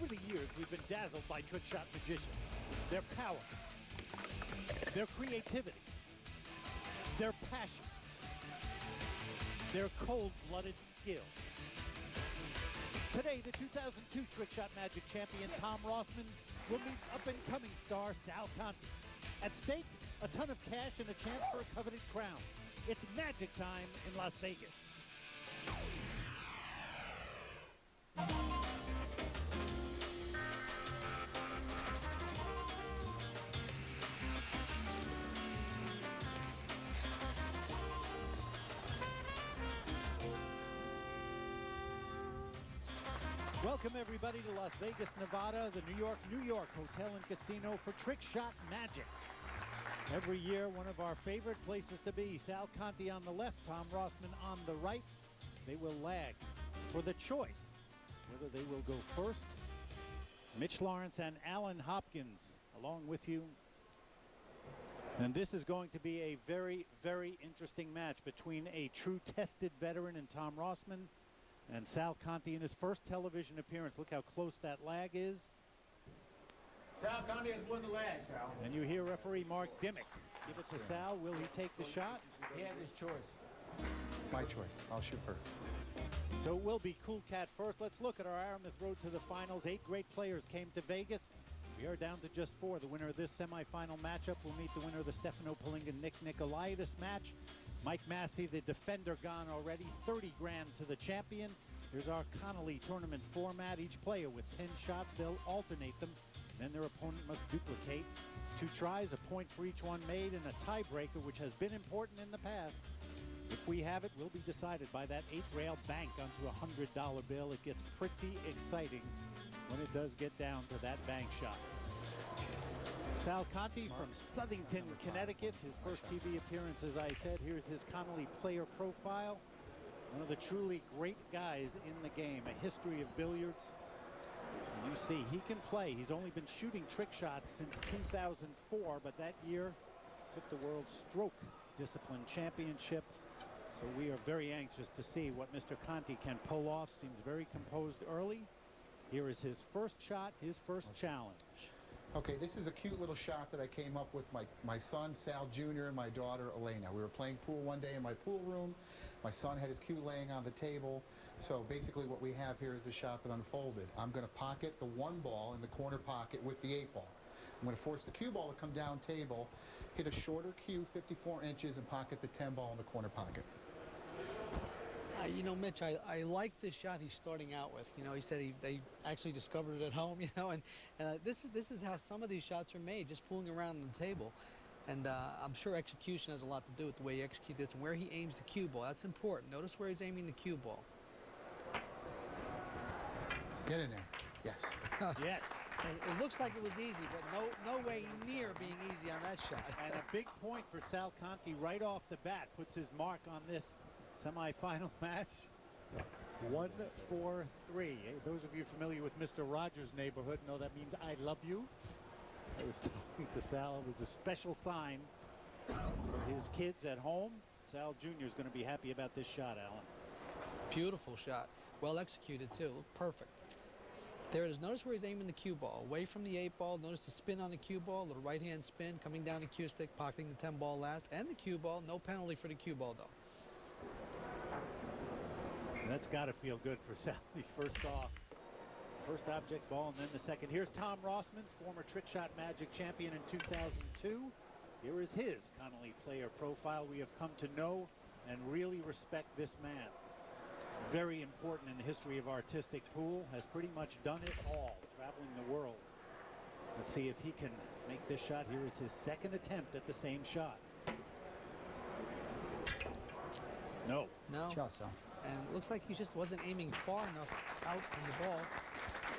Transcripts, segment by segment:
Over the years, we've been dazzled by trick shot magicians. Their power, their creativity, their passion, their cold-blooded skill. Today, the 2002 Trick Shot Magic champion Tom Rossman will meet up-and-coming star Sal Conti. At stake, a ton of cash and a chance for a coveted crown. It's magic time in Las Vegas. Welcome everybody to Las Vegas, Nevada, the New York Hotel and Casino for Trick Shot Magic. Every year, one of our favorite places to be. Sal Conti on the left, Tom Rossman on the right. They will lag for the choice whether they will go first. Mitch Lawrence and Alan Hopkins along with you. And this is going to be a very, very interesting match between a true tested veteran in Tom Rossman and Sal Conti in his first television appearance. Look how close that lag is. Sal Conti has won the lag. And you hear referee Mark Dimmick give it to Sal. Will he take the shot? He had his choice. My choice. I'll shoot first. So it will be Cool Cat first. Let's look at our Aramith Road to the Finals. 8 great players came to Vegas. We are down to just 4. The winner of this semifinal matchup will meet the winner of the Stefano Palinga-Nick Nicolaitis match. Mike Massey, the defender, gone already. 30 grand to the champion. Here's our Connolly tournament format. Each player with 10 shots. They'll alternate them. Then their opponent must duplicate. 2 tries, a point for each one made, and a tiebreaker, which has been important in the past. If we have it, will be decided by that 8-rail bank onto a $100 bill. It gets pretty exciting when it does get down to that bank shot. Sal Conti from Southington, Connecticut. His first TV appearance, as I said. Here's his Connolly player profile. One of the truly great guys in the game. A history of billiards. And you see, he can play. He's only been shooting trick shots since 2004, but that year took the World Stroke Discipline Championship. So we are very anxious to see what Mr. Conti can pull off. Seems very composed early. Here is his first shot, his first challenge. Okay, this is a cute little shot that I came up with my son, Sal Jr., and my daughter, Elena. We were playing pool one day in my pool room. My son had his cue laying on the table. So basically what we have here is the shot that unfolded. I'm going to pocket the 1 ball in the corner pocket with the 8 ball. I'm going to force the cue ball to come down table, hit a shorter cue, 54 inches, and pocket the 10 ball in the corner pocket. You know, Mitch, I like this shot he's starting out with. You know, he said they actually discovered it at home, you know, and this is how some of these shots are made, just fooling around on the table. And I'm sure execution has a lot to do with the way he executes this and where he aims the cue ball. That's important. Notice where he's aiming the cue ball. Get in there. Yes. Yes. And it looks like it was easy, but no way near being easy on that shot. And a big point for Sal Conti right off the bat. Puts his mark on this semifinal match. 1-4-3. Hey, those of you familiar with Mr. Rogers' neighborhood know that means I love you. I was talking to Sal. It was a special sign for his kids at home. Sal Jr. is going to be happy about this shot, Alan. Beautiful shot. Well executed, too. Perfect. There it is. Notice where he's aiming the cue ball. Away from the 8 ball. Notice the spin on the cue ball. Little right-hand spin coming down the cue stick, pocketing the 10 ball last. And the cue ball. No penalty for the cue ball, though. That's got to feel good for Sally. First off, first object ball and then the second. Here's Tom Rossman, former Trick Shot Magic champion in 2002. Here is his Connolly player profile. We have come to know and really respect this man. Very important in the history of artistic pool. Has pretty much done it all, traveling the world. Let's see if he can make this shot. Here is his second attempt at the same shot. No. No. And it looks like he just wasn't aiming far enough out from the ball.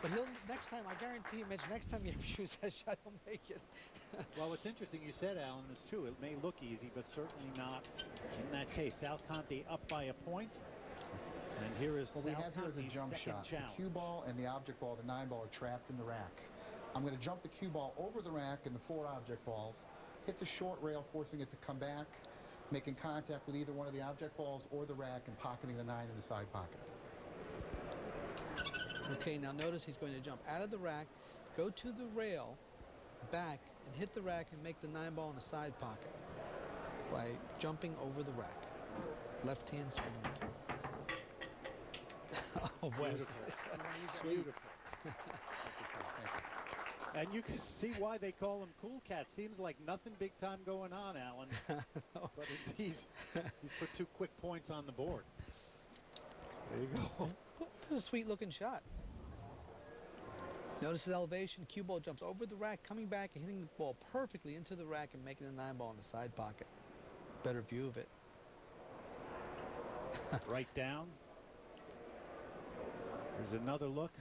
But he'll, next time, I guarantee you, Mitch, next time he ever shoots that shot, he'll make it. Well, what's interesting, you said, Alan, it's true. It may look easy, but certainly not in that case. Sal Conti up by a point. And here is Sal Conti's second challenge. The cue ball and the object ball, the 9 ball, are trapped in the rack. I'm going to jump the cue ball over the rack and the 4 object balls, hit the short rail, forcing it to come back, making contact with either one of the object balls or the rack, and pocketing the 9 in the side pocket. Okay, now notice he's going to jump out of the rack, go to the rail, back, and hit the rack and make the 9-ball in the side pocket by jumping over the rack. Left hand spin. Oh, boy. Sweet. Beautiful. And you can see why they call him Cool Cat. Seems like nothing big time going on, Alan. No. But indeed, he's put 2 quick points on the board. There you go. This is a sweet looking shot. Notice his elevation. Cue ball jumps over the rack, coming back and hitting the ball perfectly into the rack and making the 9-ball in the side pocket. Better view of it. Right down. Here's another look.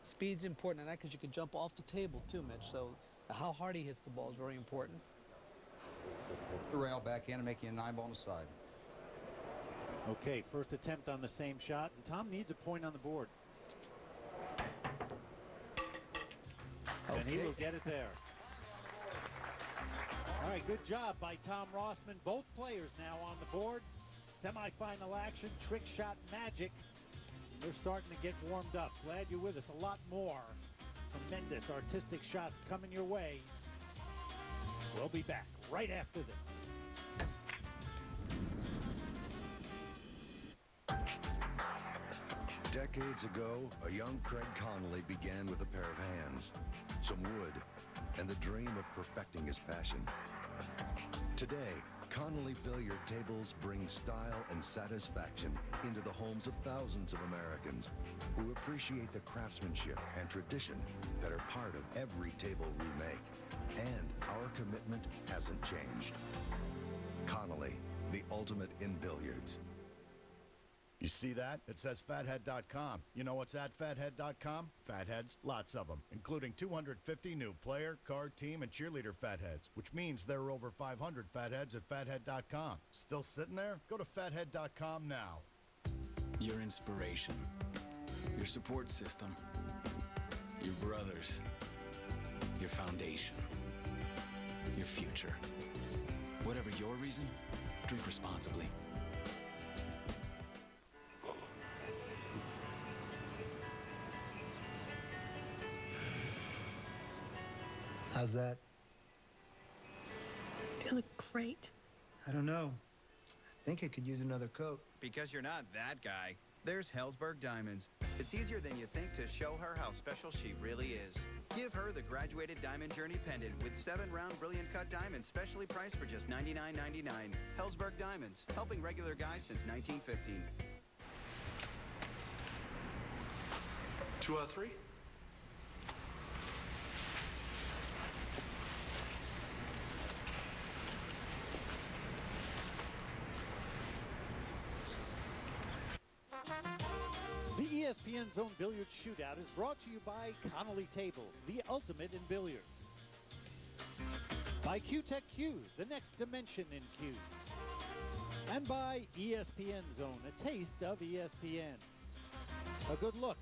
Speed's important in that because you can jump off the table too, Mitch. So how hard he hits the ball is very important. The rail back in and making a 9-ball on the side. Okay, first attempt on the same shot, and Tom needs a point on the board. Okay. And he will get it there. All right, good job by Tom Rossman. Both players now on the board. Semifinal action, trick shot magic. They're starting to get warmed up. Glad you're with us. A lot more tremendous artistic shots coming your way. We'll be back right after this. Decades ago, a young Craig Connolly began with a pair of hands, some wood, and the dream of perfecting his passion. Today, Connolly billiard tables bring style and satisfaction into the homes of thousands of Americans who appreciate the craftsmanship and tradition that are part of every table we make. And our commitment hasn't changed. Connolly, the ultimate in billiards. You see that? It says fathead.com. You know what's at fathead.com? Fatheads, lots of them, including 250 new player, card, team, and cheerleader fatheads, which means there are over 500 fatheads at fathead.com. Still sitting there? Go to fathead.com now. Your inspiration, your support system, your brothers, your foundation, your future. Whatever your reason, drink responsibly. How's that? They look great. I don't know. I think I could use another coat. Because you're not that guy. There's Hellsberg Diamonds. It's easier than you think to show her how special she really is. Give her the graduated diamond journey pendant with 7-round brilliant cut diamonds, specially priced for just $99.99. Hellsberg Diamonds, helping regular guys since 1915. 2 out of 3. The ESPN Zone Billiard Shootout is brought to you by Connolly Tables, the ultimate in billiards. By Q-Tech Cues, the next dimension in cues. And by ESPN Zone, a taste of ESPN. A good look.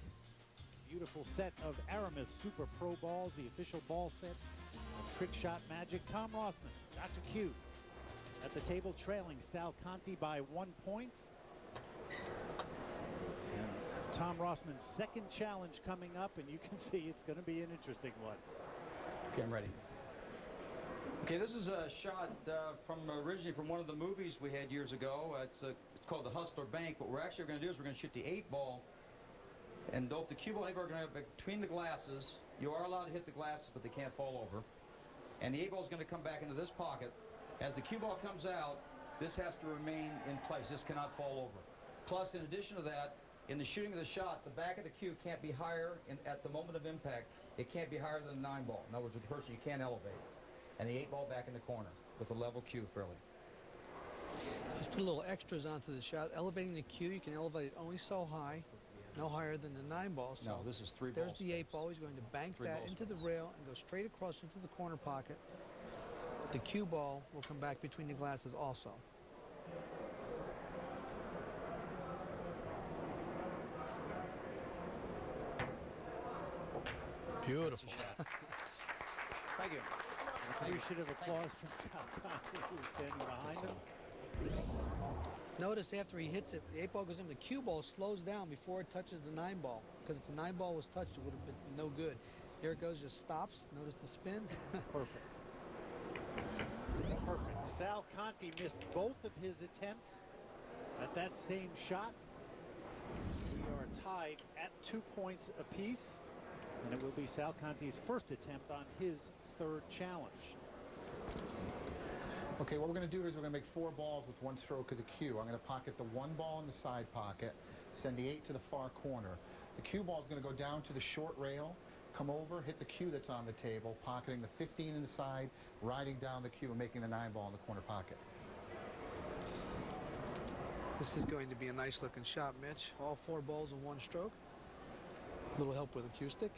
Beautiful set of Aramith Super Pro balls, the official ball set of Trick Shot Magic. Tom Rossman, Dr. Q, at the table trailing Sal Conti by 1 point. And Tom Rossman's second challenge coming up, and you can see it's going to be an interesting one. Okay, I'm ready. Okay, this is a shot originally from one of the movies we had years ago. It's called The Hustler Bank. What we're actually going to do is we're going to shoot the 8-ball, and both the cue ball and 8-ball are going to have between the glasses. You are allowed to hit the glasses, but they can't fall over. And the 8-ball is going to come back into this pocket. As the cue ball comes out, this has to remain in place. This cannot fall over. Plus, in addition to that, in the shooting of the shot, the back of the cue can't be higher at the moment of impact. It can't be higher than a 9-ball. In other words, with the person, you can't elevate. And the 8-ball back in the corner with a level cue fairly. Let's put a little extras onto the shot. Elevating the cue, you can elevate it only so high, no higher than the 9-ball. So no, this is 3 balls. There's the 8-ball. He's going to bank that into the rail and go straight across into the corner pocket. The cue ball will come back between the glasses also. Beautiful. Thank you. Appreciative applause from Sal Conti, who's standing behind him. Notice after he hits it, the 8-ball goes in, the cue ball slows down before it touches the 9-ball. because if the 9-ball was touched, it would have been no good. Here it goes, just stops. Notice the spin. Perfect. Perfect. Sal Conti missed both of his attempts at that same shot. We are tied at 2 points apiece, and it will be Sal Conti's first attempt on his third challenge. Okay, what we're going to do is we're going to make 4 balls with 1 stroke of the cue. I'm going to pocket the 1 ball in the side pocket, send the 8 to the far corner. The cue ball is going to go down to the short rail, come over, hit the cue that's on the table, pocketing the 15 in the side, riding down the cue and making the 9-ball in the corner pocket. This is going to be a nice looking shot, Mitch. All 4 balls in 1 stroke. A little help with a cue stick.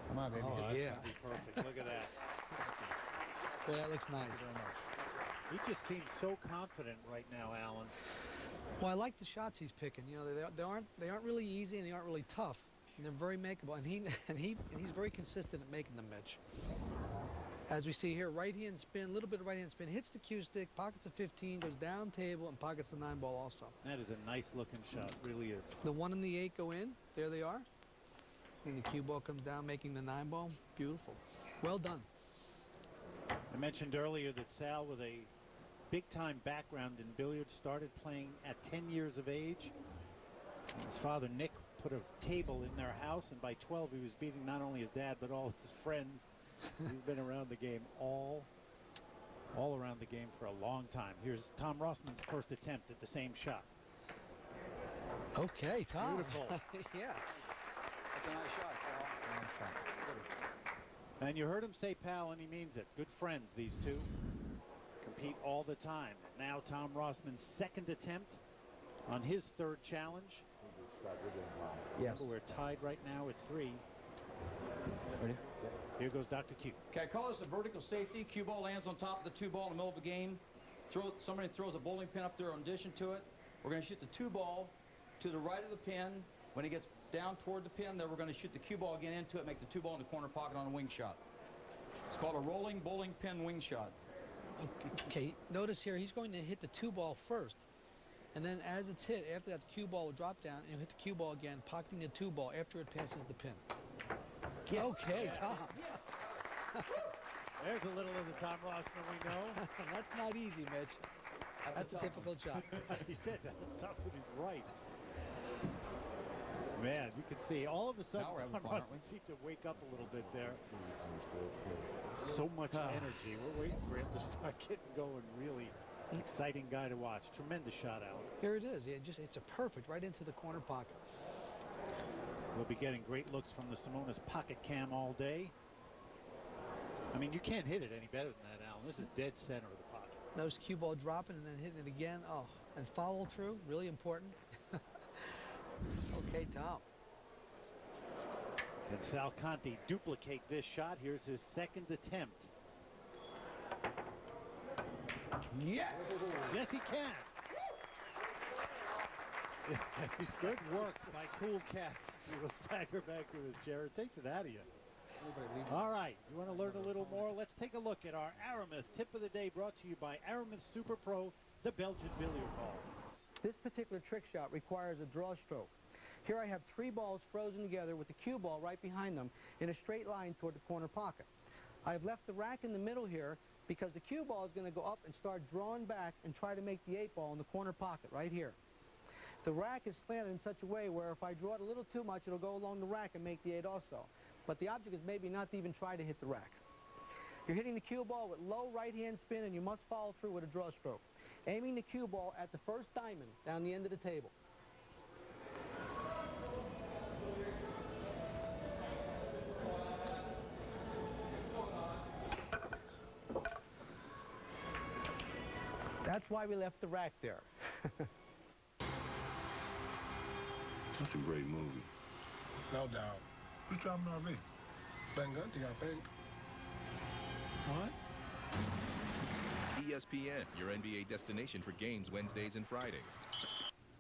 Come on, baby. Oh, That's yeah. gonna be perfect. Look at that. Well, that looks nice. He just seems so confident right now, Alan. Well, I like the shots he's picking. You know, they aren't really easy and they aren't really tough. And they're very makeable, and he's very consistent at making them, Mitch. As we see here, right hand spin, a little bit of right hand spin, hits the cue stick, pockets a 15, goes down table, and pockets the 9-ball also. That is a nice looking shot, really is. The 1 and the 8 go in. There they are. And the cue ball comes down, making the 9-ball. Beautiful. Well done. I mentioned earlier that Sal, with a big-time background in billiards, started playing at 10 years of age. His father, Nick, put a table in their house, and by 12 he was beating not only his dad but all his friends. He's been around the game all around the game for a long time. Here's Tom Rossman's first attempt at the same shot. Okay, Tom. Beautiful. Yeah. That's a nice shot, Paul. And you heard him say pal, and he means it. Good friends, these two. Compete all the time. Now Tom Rossman's second attempt on his third challenge. Yes. We're tied right now at 3. Ready? Here goes Dr. Q. Okay, I call this a vertical safety. Cue ball lands on top of the 2-ball in the middle of the game. Somebody throws a bowling pin up there in addition to it. We're going to shoot the 2-ball to the right of the pin. When it gets down toward the pin, then we're going to shoot the cue ball again into it, make the 2-ball in the corner pocket on a wing shot. It's called a rolling bowling pin wing shot. Okay, notice here he's going to hit the 2-ball first. And then as it's hit, after that, the cue ball will drop down and he'll hit the cue ball again, pocketing the 2-ball after it passes the pin. Yes. Okay, Tom. There's a little of the Tom Rossman we know. That's not easy, Mitch. That's a difficult shot. He said that's tough, but he's right. Man, you can see all of a sudden Now we're having Tom fun, aren't we? Rossman seemed to wake up a little bit there. So much energy. We're waiting for him to start getting going. Really exciting guy to watch. Tremendous shot, Alan. Here it is. It's a perfect right into the corner pocket. We'll be getting great looks from the Simonis pocket cam all day. I mean, you can't hit it any better than that, Alan. This is dead center of the pocket. Notice cue ball dropping and then hitting it again. Oh, and follow through, really important. Okay, Tom. Can Sal Conti duplicate this shot? Here's his second attempt. Yes! Yes, he can. Good work by Cool Cat. He will stagger back to his chair. It takes it out of you. All right, you want to learn a little more? Let's take a look at our Aramith tip of the day, brought to you by Aramith Super Pro, the Belgian billiard ball. This particular trick shot requires a draw stroke. Here I have 3 balls frozen together with the cue ball right behind them in a straight line toward the corner pocket. I've left the rack in the middle here because the cue ball is going to go up and start drawing back and try to make the 8-ball in the corner pocket right here. The rack is slanted in such a way where if I draw it a little too much, it'll go along the rack and make the 8 also. But the object is maybe not to even try to hit the rack. You're hitting the cue ball with low right-hand spin, and you must follow through with a draw stroke. Aiming the cue ball at the first diamond down the end of the table. That's why we left the rack there. That's a great movie. No doubt. Who's driving RV? Ben Gundy, I think. What? ESPN, your NBA destination for games Wednesdays and Fridays.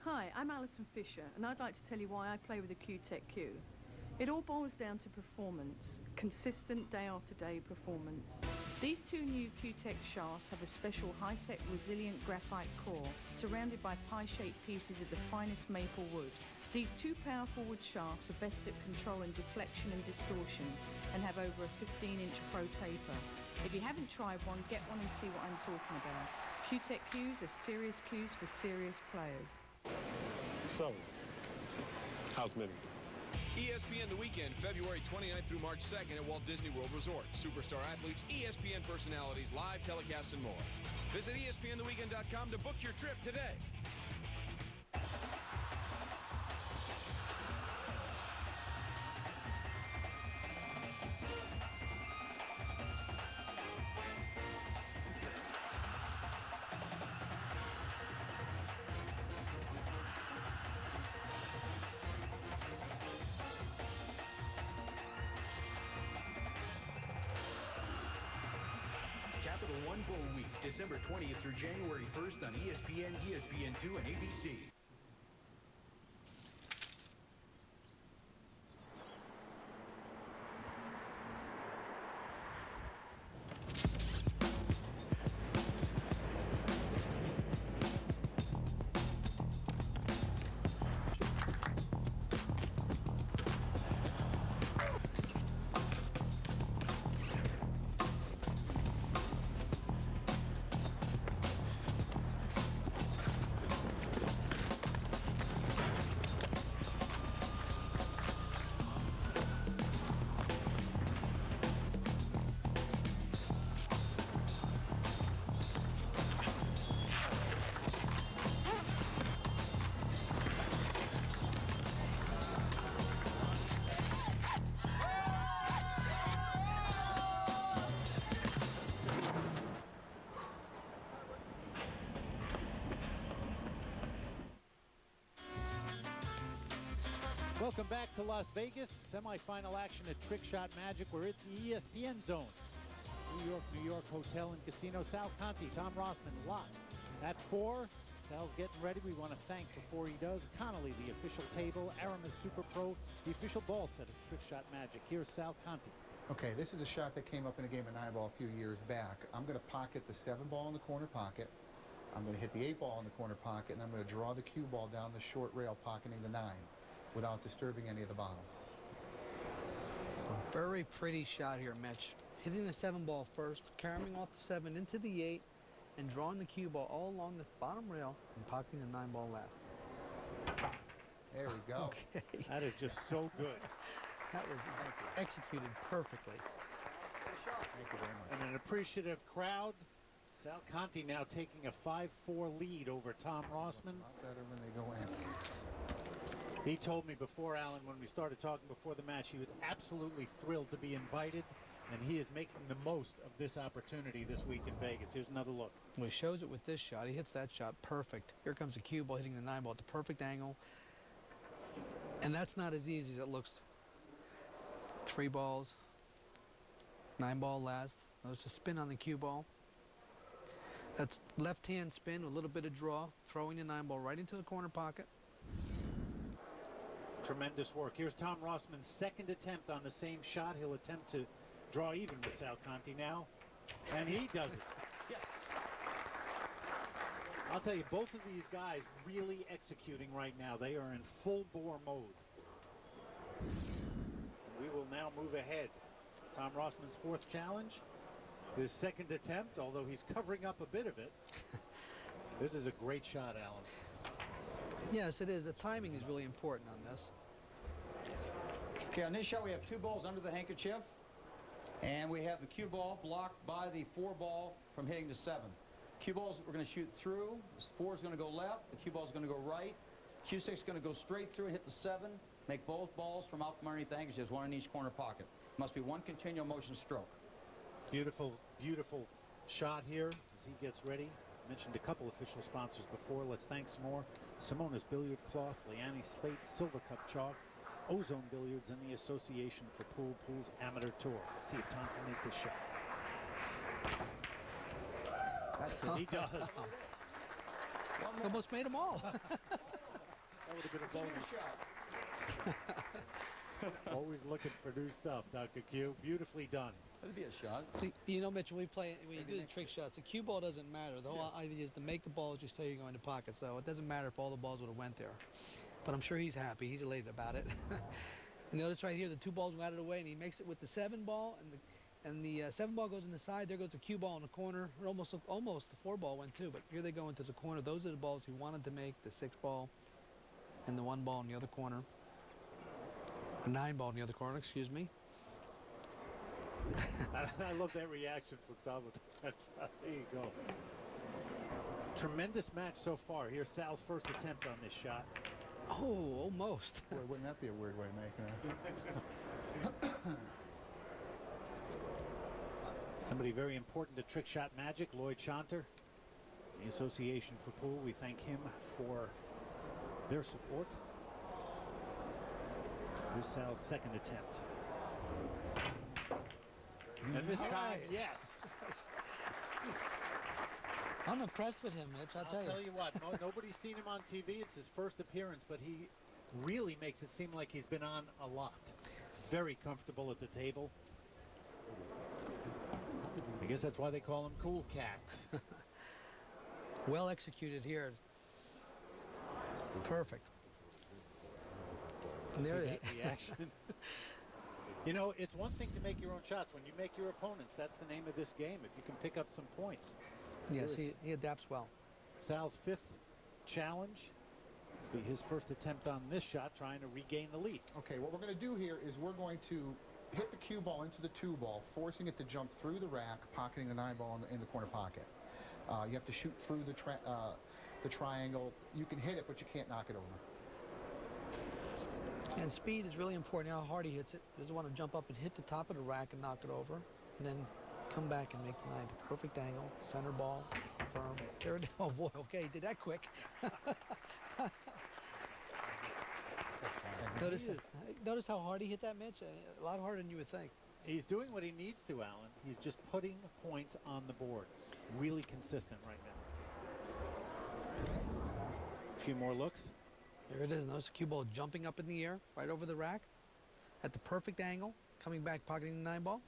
Hi, I'm Alison Fisher, and I'd like to tell you why I play with the Q-Tech Q. It all boils down to performance, consistent day-after-day performance. These two new Q-Tech shafts have a special high-tech resilient graphite core surrounded by pie-shaped pieces of the finest maple wood. These two powerful wood shafts are best at controlling deflection and distortion and have over a 15-inch pro taper. If you haven't tried one, get one and see what I'm talking about. Q-Tech cues are serious cues for serious players. So, how's Minnie? ESPN The Weekend, February 29th through March 2nd at Walt Disney World Resort. Superstar athletes, ESPN personalities, live telecasts, and more. Visit ESPNTheWeekend.com to book your trip today. Capital One Bowl Week, December 20th through January 1st on ESPN, ESPN2, and ABC. Welcome back to Las Vegas. Semi-final action at Trick Shot Magic. We're at the ESPN zone. New York Hotel and Casino. Sal Conti, Tom Rossman live at 4. Sal's getting ready. We want to thank, before he does, Connolly, the official table, Aramis Super Pro, the official ball set of Trick Shot Magic. Here's Sal Conti. Okay, this is a shot that came up in a game of 9-ball a few years back. I'm going to pocket the 7-ball in the corner pocket. I'm going to hit the 8-ball in the corner pocket, and I'm going to draw the cue ball down the short rail, pocketing the 9. Without disturbing any of the bottles. It's a very pretty shot here, Mitch. Hitting the 7-ball first, carrying off the 7 into the 8, and drawing the cue ball all along the bottom rail and pocketing the 9-ball last. There we go. Okay. That is just so good. That was executed perfectly. Thank you very much. And an appreciative crowd. Sal Conti now taking a 5-4 lead over Tom Rossman. A lot better when they go in. He told me before, Alan, when we started talking before the match, he was absolutely thrilled to be invited, and he is making the most of this opportunity this week in Vegas. Here's another look. Well, he shows it with this shot. He hits that shot perfect. Here comes the cue ball hitting the 9-ball at the perfect angle. And that's not as easy as it looks. 3 balls, 9-ball last. There's a spin on the cue ball. That's left-hand spin, a little bit of draw, throwing the 9-ball right into the corner pocket. Tremendous work. Here's Tom Rossman's second attempt on the same shot. He'll attempt to draw even with Sal Conti now, and he does it. Yes. I'll tell you, both of these guys really executing right now. They are in full-bore mode. We will now move ahead. Tom Rossman's 4th challenge. His 2nd attempt, although he's covering up a bit of it. This is a great shot, Alan. Yes, it is. The timing is really important on this. Okay, on this shot we have 2 balls under the handkerchief, and we have the cue ball blocked by the 4-ball from hitting the 7. Cue balls we're going to shoot through. This 4 is going to go left. The cue ball is going to go right. Cue 6 is going to go straight through and hit the 7. Make both balls from out from underneath the handkerchiefs, 1 in each corner pocket. Must be 1 continual motion stroke. Beautiful, beautiful shot here as he gets ready. Mentioned a couple official sponsors before. Let's thank some more. Simona's Billiard Cloth, Leanne Slate, Silver Cup Chalk, Ozone Billiards, and the Association for Pool's Amateur Tour. Let's see if Tom can make this shot. He does. Almost made them all. That would have been a bonus. Always looking for new stuff, Dr. Q. Beautifully done. That'd be a shot. See, you know, Mitch, when you do the trick shots, the cue ball doesn't matter. The whole idea is to make the balls just say you're going to pocket. So it doesn't matter if all the balls would have went there. But I'm sure he's happy. He's elated about it. And notice right here, the 2 balls went out of the way, and he makes it with the 7 ball, and the 7 ball goes in the side. There goes the cue ball in the corner. Or almost the 4 ball went too, but here they go into the corner. Those are the balls he wanted to make, the 6 ball and the 1 ball in the other corner. 9 ball in the other corner, excuse me. I love that reaction from Tom. There you go. Tremendous match so far. Here's Sal's first attempt on this shot. Oh, almost. Boy, wouldn't that be a weird way of making it? Somebody very important to trick shot magic, Lloyd Shanter, the Association for Pool. We thank him for their support. Here's Sal's second attempt. And this time, yes. I'm impressed with him, Mitch. I'll tell you what, nobody's seen him on TV. It's his first appearance, but he really makes it seem like he's been on a lot. Very comfortable at the table. I guess that's why they call him Cool Cat. Well executed here. Perfect. See that reaction? You know, it's one thing to make your own shots. When you make your opponents, that's the name of this game. If you can pick up some points. Yes, he adapts well. Sal's 5th challenge. This will be his first attempt on this shot, trying to regain the lead. Okay, what we're going to do here is we're going to hit the cue ball into the 2 ball, forcing it to jump through the rack, pocketing the 9 ball in the corner pocket. You have to shoot through the triangle. You can hit it, but you can't knock it over. And speed is really important. How hard he hits it. He doesn't want to jump up and hit the top of the rack and knock it over, and then come back and make the 9. The perfect angle, center ball, firm. There it is. Oh boy, okay, he did that quick. Notice how hard he hit that, Mitch? A lot harder than you would think. He's doing what he needs to, Alan. He's just putting points on the board. Really consistent right now. A few more looks. There it is. Notice the cue ball jumping up in the air, right over the rack, at the perfect angle, coming back, pocketing the 9 ball.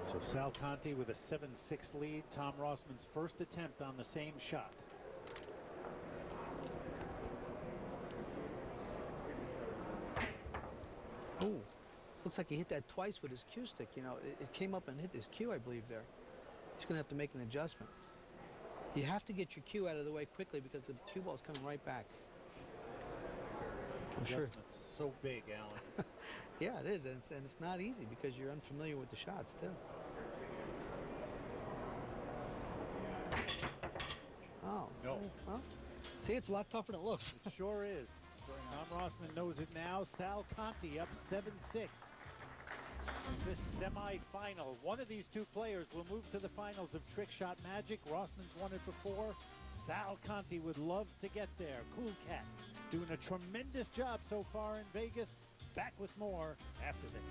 So Sal Conti with a 7-6 lead. Tom Rossman's first attempt on the same shot. Oh, looks like he hit that twice with his cue stick. You know, it came up and hit his cue, I believe, there. He's going to have to make an adjustment. You have to get your cue out of the way quickly because the cue ball is coming right back. I'm sure. So big, Alan. Yeah, it is, and it's not easy because you're unfamiliar with the shots, too. Oh, no. Well, see, it's a lot tougher than it looks. It sure is. Tom Rossman knows it now. Sal Conti up 7-6. This semi-final. One of these 2 players will move to the finals of Trick Shot Magic. Rossman's won it before. Sal Conti would love to get there. Cool Cat doing a tremendous job so far in Vegas. Back with more after this.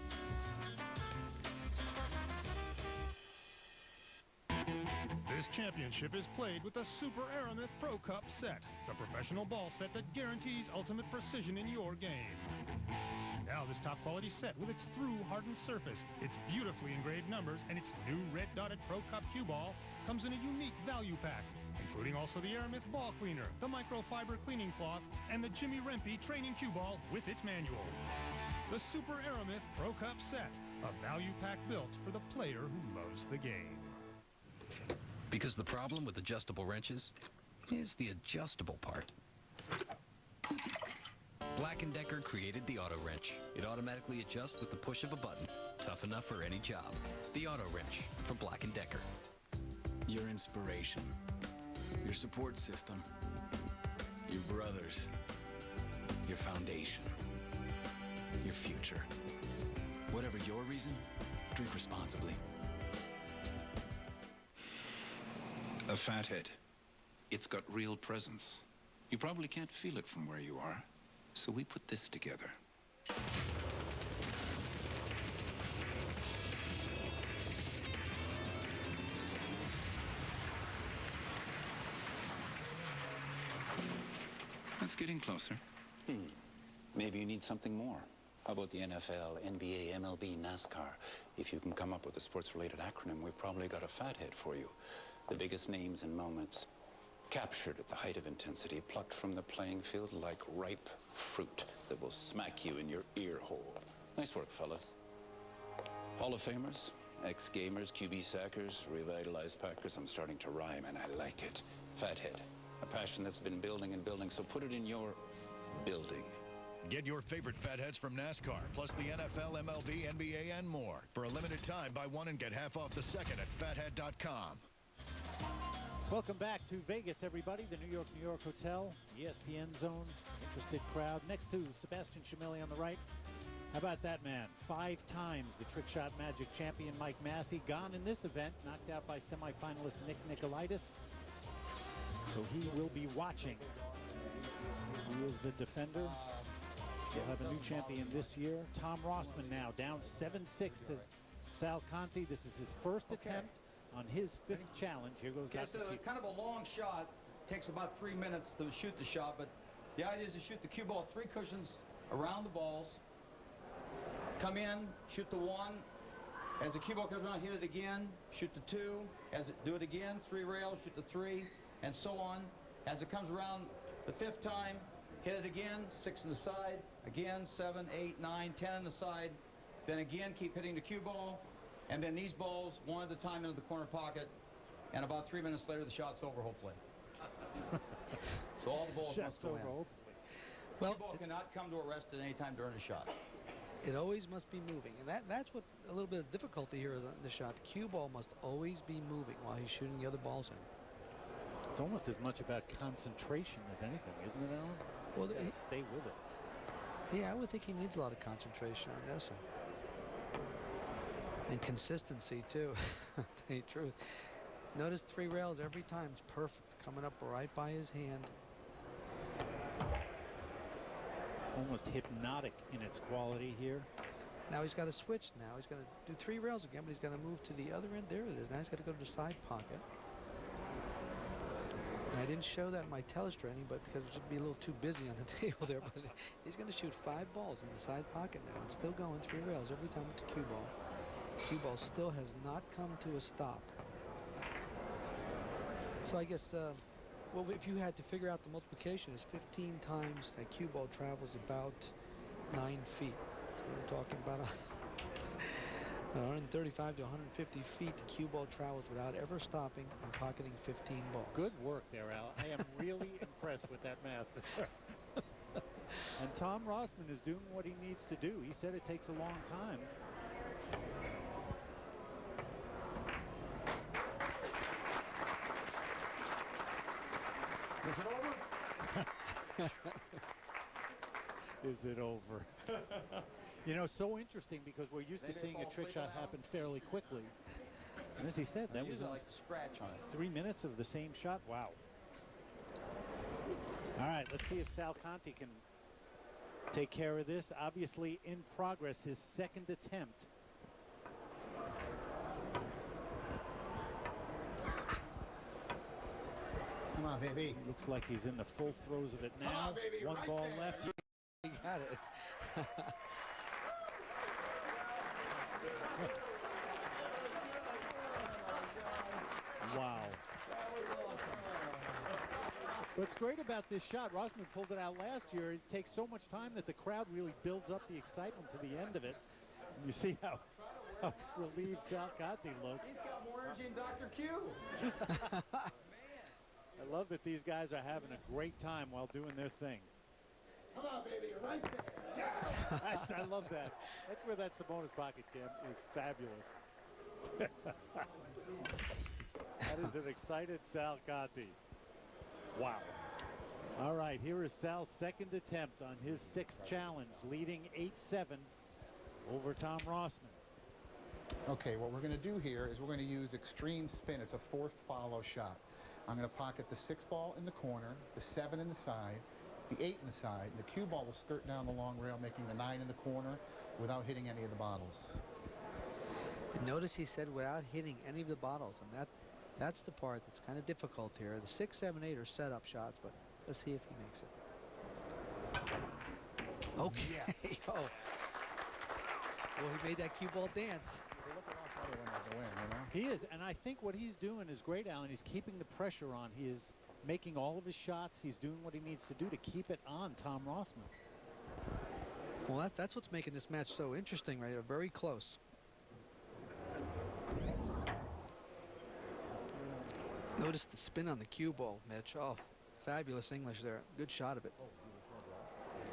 This championship is played with the Super Aramith Pro Cup set, the professional ball set that guarantees ultimate precision in your game. Now this top quality set with its through hardened surface, its beautifully engraved numbers, and its new red dotted Pro Cup cue ball comes in a unique value pack, including also the Aramith ball cleaner, the microfiber cleaning cloth, and the Jimmy Rempe training cue ball with its manual. The Super Aramith Pro Cup set, a value pack built for the player who loves the game. Because the problem with adjustable wrenches is the adjustable part. Black & Decker created the Auto Wrench. It automatically adjusts with the push of a button. Tough enough for any job. The Auto Wrench from Black & Decker. Your inspiration, your support system, your brothers, your foundation, your future. Whatever your reason, drink responsibly. A fathead. It's got real presence. You probably can't feel it from where you are. So we put this together. That's getting closer. Maybe you need something more. How about the NFL, NBA, MLB, NASCAR? If you can come up with a sports-related acronym, we've probably got a fathead for you. The biggest names and moments, captured at the height of intensity, plucked from the playing field like ripe fruit that will smack you in your ear hole. Nice work, fellas. Hall of Famers, ex-gamers, QB sackers, revitalized Packers. I'm starting to rhyme, and I like it. Fathead, a passion that's been building and building, so put it in your building. Get your favorite fatheads from NASCAR, plus the NFL, MLB, NBA, and more. For a limited time, buy one and get half off the second at fathead.com. Welcome back to Vegas, everybody. The New York Hotel, ESPN Zone, interested crowd. Next to Sebastian Shimeli on the right. How about that man? 5 times the trick shot magic champion Mike Massey, gone in this event, knocked out by semifinalist Nick Nicolaitis. So he will be watching. He is the defender. We'll have a new champion this year. Tom Rossman now down 7-6 to Sal Conti. This is his first attempt on his 5th challenge. Here goes Dr. Q. Kind of a long shot. Takes about 3 minutes to shoot the shot, but the idea is to shoot the cue ball 3 cushions around the balls. Come in, shoot the 1. As the cue ball comes around, hit it again, shoot the 2. Do it again, 3 rails, shoot the 3, and so on. As it comes around the 5th time, hit it again, 6 on the side, again, 7, 8, 9, 10 on the side. Then again, keep hitting the cue ball. And then these balls, 1 at a time into the corner pocket. And about 3 minutes later, the shot's over, hopefully. So all the balls must go in. Well, the ball cannot come to a rest at any time during the shot. It always must be moving. And that's what a little bit of difficulty here is on the shot. The cue ball must always be moving while he's shooting the other balls in. It's almost as much about concentration as anything, isn't it, Alan? Well, stay with it. Yeah, I would think he needs a lot of concentration on this. And consistency, too, to tell you the truth. Notice 3 rails every time. It's perfect. Coming up right by his hand. Almost hypnotic in its quality here. Now he's got to switch now. He's going to do 3 rails again, but he's going to move to the other end. There it is. Now he's got to go to the side pocket. And I didn't show that in my telestraining, but because it would be a little too busy on the table there. But he's going to shoot 5 balls in the side pocket now. It's still going 3 rails every time with the cue ball. Cue ball still has not come to a stop. So I guess, well, if you had to figure out the multiplication, is 15 times that cue ball travels about 9 feet. So we're talking about 135 to 150 feet. The cue ball travels without ever stopping and pocketing 15 balls. Good work there, Al. I am really impressed with that math there. And Tom Rossman is doing what he needs to do. He said it takes a long time. Is it over? Is it over? You know, so interesting because we're used to seeing a trick shot happen fairly quickly. And as he said, that was like to scratch on it. 3 minutes of the same shot. Wow. All right, let's see if Sal Conti can take care of this. Obviously in progress, his 2nd attempt. Come on, baby. Looks like he's in the full throes of it now. Come on, baby, 1 right ball there. left. He got it. Wow. What's great about this shot, Rossman pulled it out last year. It takes so much time that the crowd really builds up the excitement to the end of it. And you see how relieved Sal Conti looks. He's got more energy than Dr. Q. I love that these guys are having a great time while doing their thing. Come on, baby, you're right there. Yeah. I love that. That's where that Simonis pocket cam is fabulous. That is an excited Sal Conti. Wow. All right, here is Sal's 2nd attempt on his 6th challenge, leading 8-7 over Tom Rossman. Okay, what we're going to do here is we're going to use extreme spin. It's a forced follow shot. I'm going to pocket the 6 ball in the corner, the 7 in the side, the 8 in the side, and the cue ball will skirt down the long rail, making the 9 in the corner without hitting any of the bottles. And notice he said without hitting any of the bottles, and that's the part that's kind of difficult here. The 6, 7, 8 are setup shots, but let's see if he makes it. Okay. Yes. Oh. Well, he made that cue ball dance. He is, and I think what he's doing is great, Alan. He's keeping the pressure on. He is making all of his shots. He's doing what he needs to do to keep it on Tom Rossman. Well, that's what's making this match so interesting, right? Very close. Notice the spin on the cue ball, Mitch. Oh, fabulous English there. Good shot of it.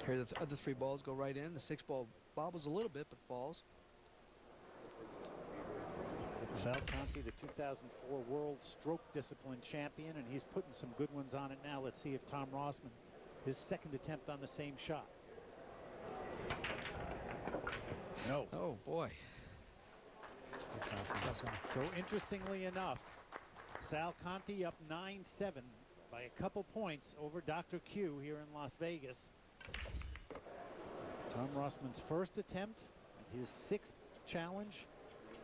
Here the other three balls go right in. The sixth ball bobbles a little bit, but falls. Sal Conti, the 2004 World Stroke Discipline Champion, and he's putting some good ones on it now. Let's see if Tom Rossman, his second attempt on the same shot. No. Oh, boy. So interestingly enough, Sal Conti up 9-7 by a couple points over Dr. Q here in Las Vegas. Tom Rossman's first attempt at his sixth challenge,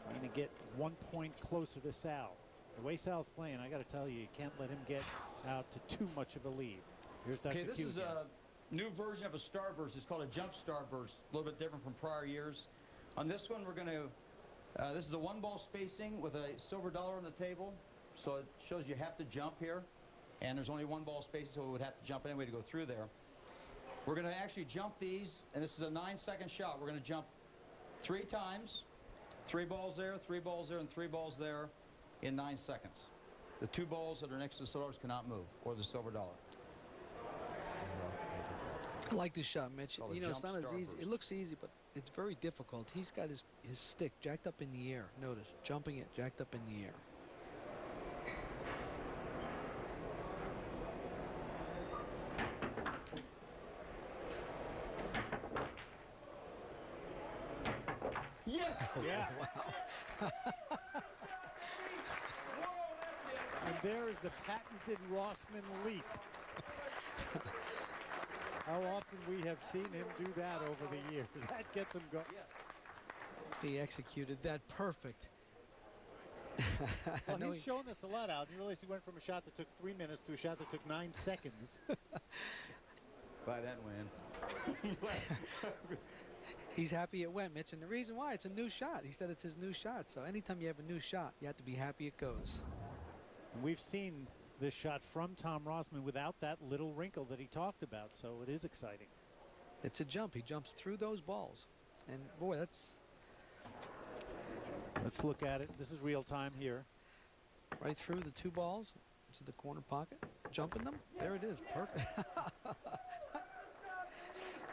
trying to get 1 point closer to Sal. The way Sal's playing, I got to tell you, you can't let him get out to too much of a lead. Here's Dr. Okay, this Q is again. a new version of a starburst. It's called a jump starburst, a little bit different from prior years. On this one, we're going to, this is a one-ball spacing with a silver dollar on the table. So it shows you have to jump here. And there's only one ball spacing, so we would have to jump anyway to go through there. We're going to actually jump these, and this is a 9-second shot. We're going to jump 3 times. 3 balls there, 3 balls there, and 3 balls there in 9 seconds. The 2 balls that are next to the silver dollars cannot move, or the silver dollar. I like this shot, Mitch. You know, it's not as easy. It looks easy, but it's very difficult. He's got his stick jacked up in the air. Notice, jumping it jacked up in the air. Yes! Yeah. Wow. And there is the patented Rossman leap. How often we have seen him do that over the years. That gets him going. Yes. He executed that perfect. Well, he's shown us a lot out. You realize he went from a shot that took 3 minutes to a shot that took 9 seconds. By that win. He's happy it went, Mitch, and the reason why, it's a new shot. He said it's his new shot, so anytime you have a new shot, you have to be happy it goes. We've seen this shot from Tom Rossman without that little wrinkle that he talked about, so it is exciting. It's a jump. He jumps through those balls, and boy, that's... Let's look at it. This is real time here. Right through the 2 balls into the corner pocket, jumping them. There it is, perfect.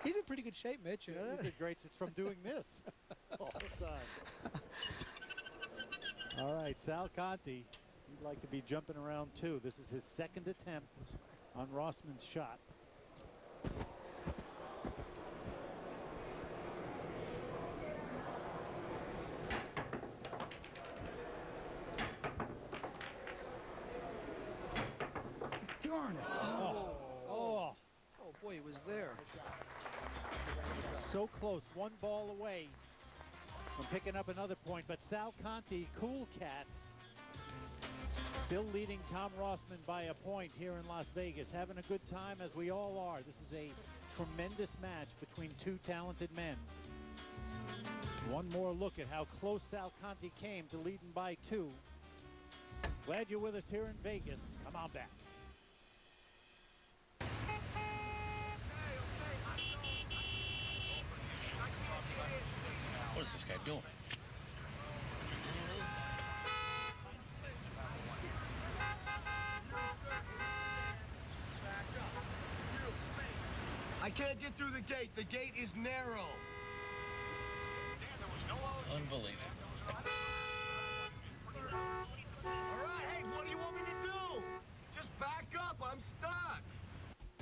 He's in pretty good shape, Mitch. You know He did great from doing this all the time. All right, Sal Conti, he'd like to be jumping around too. This is his second attempt on Rossman's shot. Darn it. Oh, Oh, boy, he was there. so close, 1 ball away from picking up another point, but Sal Conti, cool cat, still leading Tom Rossman by a point here in Las Vegas, having a good time as we all are. This is a tremendous match between 2 talented men. One more look at how close Sal Conti came to leading by 2. Glad you're with us here in Vegas. Come on back. What is this guy doing? I can't get through the gate. The gate is narrow. Unbelievable. All right, hey, what do you want me to do? Just back up. I'm stuck.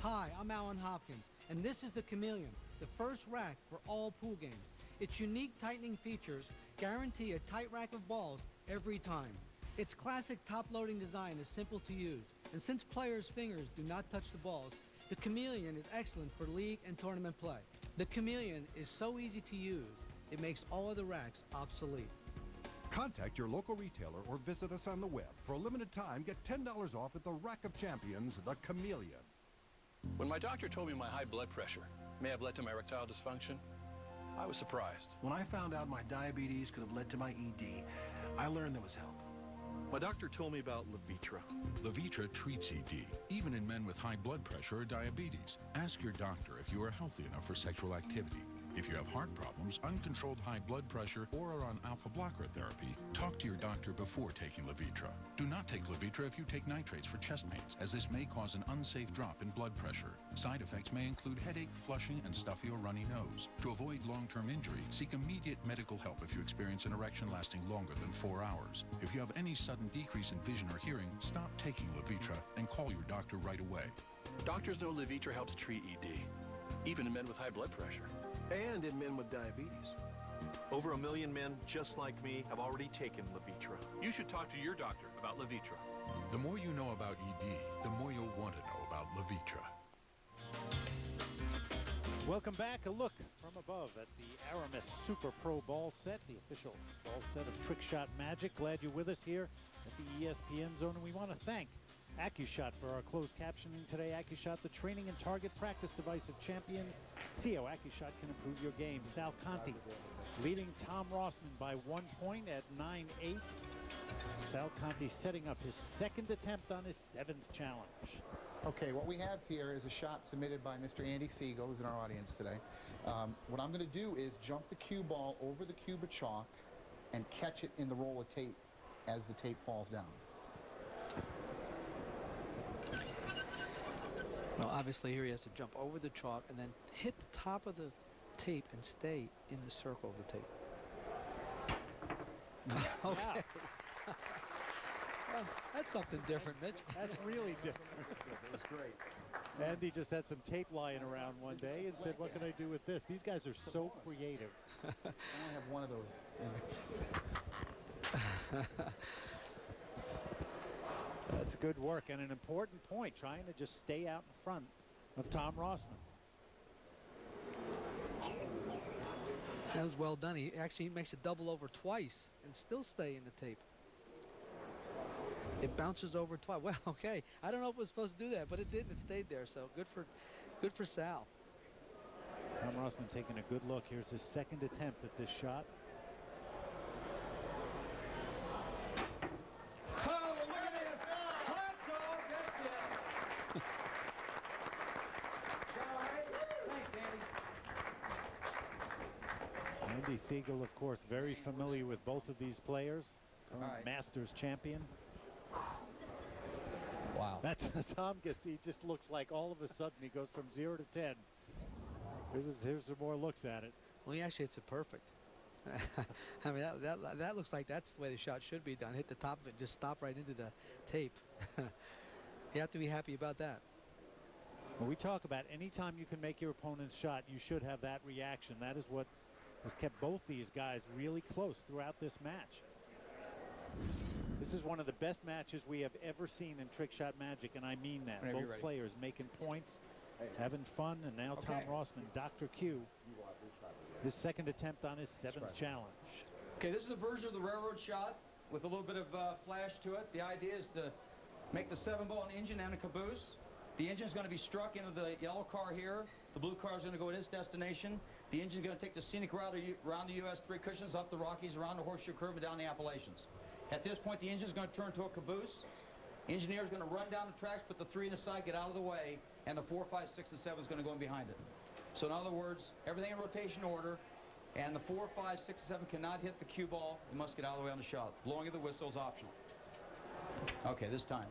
Hi, I'm Alan Hopkins, and this is the Chameleon, the first rack for all pool games. Its unique tightening features guarantee a tight rack of balls every time. Its classic top-loading design is simple to use, and since players' fingers do not touch the balls, the Chameleon is excellent for league and tournament play. The Chameleon is so easy to use, it makes all other racks obsolete. Contact your local retailer or visit us on the web. For a limited time, get $10 off at the Rack of Champions, the Chameleon. When my doctor told me my high blood pressure, may have led to my erectile dysfunction, I was surprised. When I found out my diabetes could have led to my ED, I learned there was help. My doctor told me about Levitra. Levitra treats ED, even in men with high blood pressure or diabetes. Ask your doctor if you are healthy enough for sexual activity. If you have heart problems, uncontrolled high blood pressure, or are on alpha blocker therapy, talk to your doctor before taking Levitra. Do not take Levitra if you take nitrates for chest pains, as this may cause an unsafe drop in blood pressure. Side effects may include headache, flushing, and stuffy or runny nose. To avoid long-term injury, seek immediate medical help if you experience an erection lasting longer than 4 hours. If you have any sudden decrease in vision or hearing, stop taking Levitra and call your doctor right away. Doctors know Levitra helps treat ED, even in men with high blood pressure. And in men with diabetes. Over 1 million men just like me have already taken Levitra. You should talk to your doctor about Levitra. The more you know about ED, the more you'll want to know about Levitra. Welcome back. A look from above at the Aramith Super Pro ball set, the official ball set of Trick Shot Magic. Glad you're with us here at the ESPN Zone, and we want to thank AccuShot for our closed captioning today. AccuShot, the training and target practice device of champions. See how AccuShot can improve your game. Sal Conti leading Tom Rossman by 1 point at 9-8. Sal Conti setting up his second attempt on his 7th challenge. Okay, what we have here is a shot submitted by Mr. Andy Siegel, who's in our audience today. What I'm going to do is jump the cue ball over the cube of chalk and catch it in the roll of tape as the tape falls down. Well, obviously here he has to jump over the chalk and then hit the top of the tape and stay in the circle of the tape. Okay. Well, that's something different, Mitch. That's really different. It was great. Andy just had some tape lying around one day and said, what can I do with this? These guys are so creative. I only have one of those. That's good work and an important point, trying to just stay out in front of Tom Rossman. That was well done. He actually makes it double over twice and still stay in the tape. It bounces over twice. Well, okay. I don't know if it was supposed to do that, but it did, and it stayed there. So good for Sal. Tom Rossman taking a good look. Here's his second attempt at this shot. Oh, look at this. Hot dog. That's it. All right. Thanks, Andy. Andy Siegel, of course, very familiar with both of these players. Current Masters champion. Wow. That's Tom gets. He just looks like all of a sudden he goes from 0 to 10. Here's some more looks at it. Well, he actually hits it perfect. I mean, that looks like that's the way the shot should be done. Hit the top of it, just stop right into the tape. You have to be happy about that. When we talk about anytime you can make your opponent's shot, you should have that reaction. That is what has kept both these guys really close throughout this match. This is one of the best matches we have ever seen in Trick Shot Magic, and I mean that. Whenever Both players making points, having fun, and now Tom Rossman, Dr. Q, his second attempt on his 7th challenge. Okay, this is a version of the railroad shot with a little bit of flash to it. The idea is to make the 7-ball an engine and a caboose. The engine is going to be struck into the yellow car here. The blue car is going to go to its destination. The engine is going to take the scenic route around the U.S. 3 cushions, up the Rockies, around the Horseshoe Curve, and down the Appalachians. At this point, the engine is going to turn to a caboose. Engineer is going to run down the tracks, put the 3 in the side, get out of the way, and the 4, 5, 6, and 7 is going to go in behind it. So in other words, everything in rotation order, and the 4, 5, 6, and 7 cannot hit the cue ball. You must get out of the way on the shot. Blowing of the whistle is optional. Okay, this time.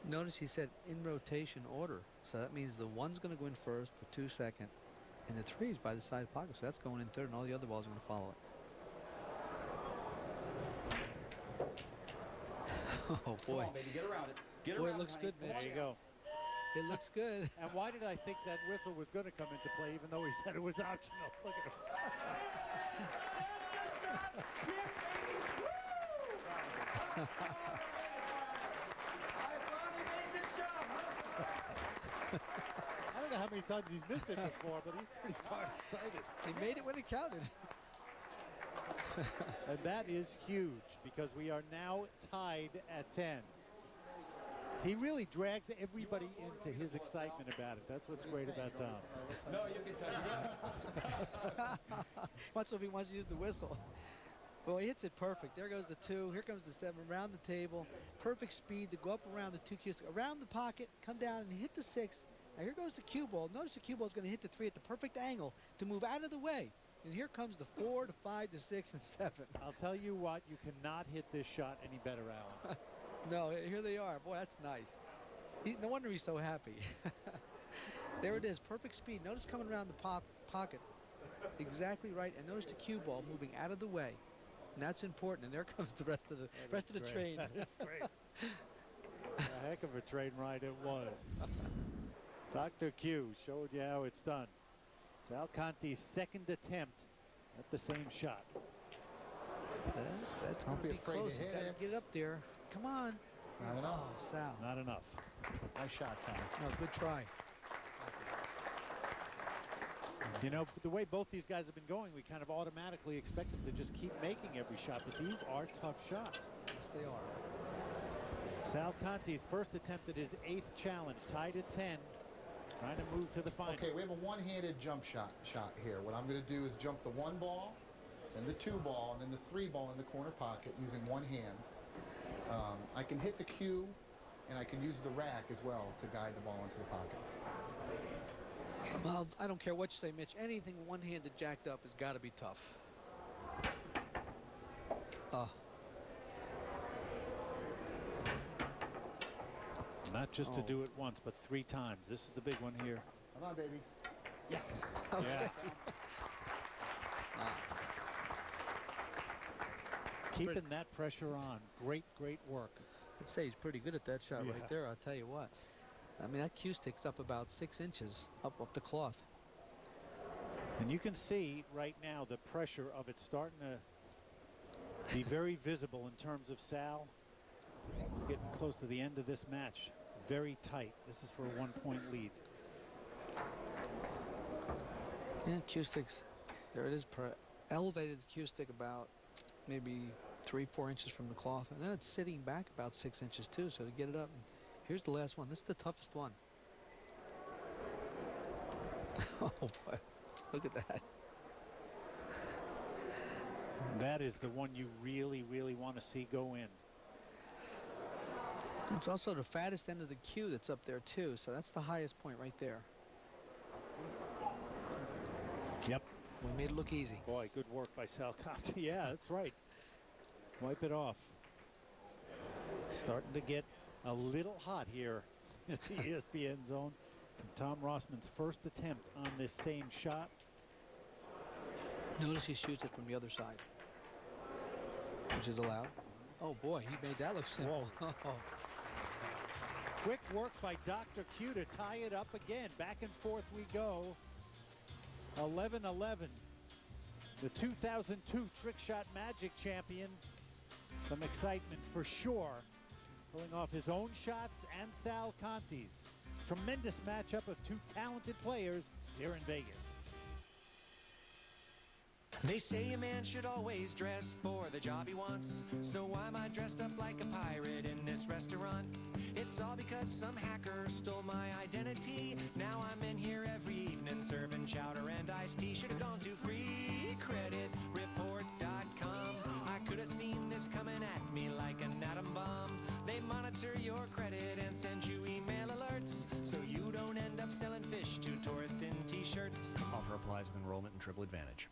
Notice he said in rotation order. So that means the 1's going to go in first, the 2 second, and the 3's by the side pocket. So that's going in third, and all the other balls are going to follow it. Oh, boy. Come on, baby, get around it. Get Boy, around it looks honey. good, Mitch. There you go. It looks good. And why did I think that whistle was going to come into play, even though he said it was optional? Look at him. I don't know how many times he's missed it before, but he's pretty darn excited. He made it when it counted. And that is huge because we are now tied at 10. He really drags everybody into his excitement about it. That's what's great about Tom. No, you can touch it. What's if he wants to use the whistle? Well, he hits it perfect. There goes the 2. Here comes the 7 around the table. Perfect speed to go up around the 2 cue stick, around the pocket, come down and hit the 6. Now here goes the cue ball. Notice the cue ball is going to hit the 3 at the perfect angle to move out of the way. And here comes the 4, the 5, the 6, and 7. I'll tell you what, you cannot hit this shot any better, Alan. No, here they are. Boy, that's nice. No wonder he's so happy. There it is, perfect speed. Notice coming around the pocket. Exactly right. And notice the cue ball moving out of the way. And that's important. And there comes the rest of the train. That's great. A heck of a train ride it was. Dr. Q showed you how it's done. Sal Conti's second attempt at the same shot. That's going to be close. He's got to get up there. Come on. Not enough. Oh, Sal. Not enough. Nice shot, Tom. Oh, good try. You know, the way both these guys have been going, we kind of automatically expect them to just keep making every shot, but these are tough shots. Yes, they are. Sal Conti's first attempt at his 8th challenge, tied at 10, trying to move to the finals. Okay, we have a one-handed jump shot here. What I'm going to do is jump the 1 ball, then the 2 ball, and then the 3 ball in the corner pocket using one hand. I can hit the cue, and I can use the rack as well to guide the ball into the pocket. Well, I don't care what you say, Mitch. Anything one-handed jacked up has got to be tough. Not just to do it once, but 3 times. This is the big one here. Come on, baby. Yes. Okay. Yeah. Keeping that pressure on. Great, great work. I'd say he's pretty good at that shot Yeah. right there, I'll tell you what. I mean, that cue stick's up about 6 inches up off the cloth. And you can see right now the pressure of it starting to be very visible in terms of Sal. We're getting close to the end of this match. Very tight. This is for a 1-point lead. Yeah, cue sticks. There it is. Elevated cue stick about maybe 3-4 inches from the cloth. And then it's sitting back about 6 inches too. So to get it up. And here's the last one. This is the toughest one. Oh, boy. Look at that. That is the one you really, really want to see go in. It's also the fattest end of the cue that's up there too, so that's the highest point right there. Yep. We made it look easy. Boy, good work by Sal Conti. Yeah, that's right. Wipe it off. Starting to get a little hot here at the ESPN zone. And Tom Rossman's first attempt on this same shot. Notice he shoots it from the other side, which is allowed. Oh boy, he made that look simple. Quick work by Dr. Q to tie it up again. Back and forth we go. 11-11. The 2002 Trick Shot Magic champion. Some excitement for sure. Pulling off his own shots and Sal Conti's. Tremendous matchup of 2 talented players here in Vegas. They say a man should always dress for the job he wants. So why am I dressed up like a pirate in this restaurant? It's all because some hacker stole my identity. Now I'm in here every evening serving chowder and iced tea. Should have gone to freecreditreport.com. I could have seen this coming at me like an atom bomb. They monitor your credit and send you email alerts, so you don't end up selling fish to tourists in t-shirts. Offer applies with enrollment and Triple Advantage.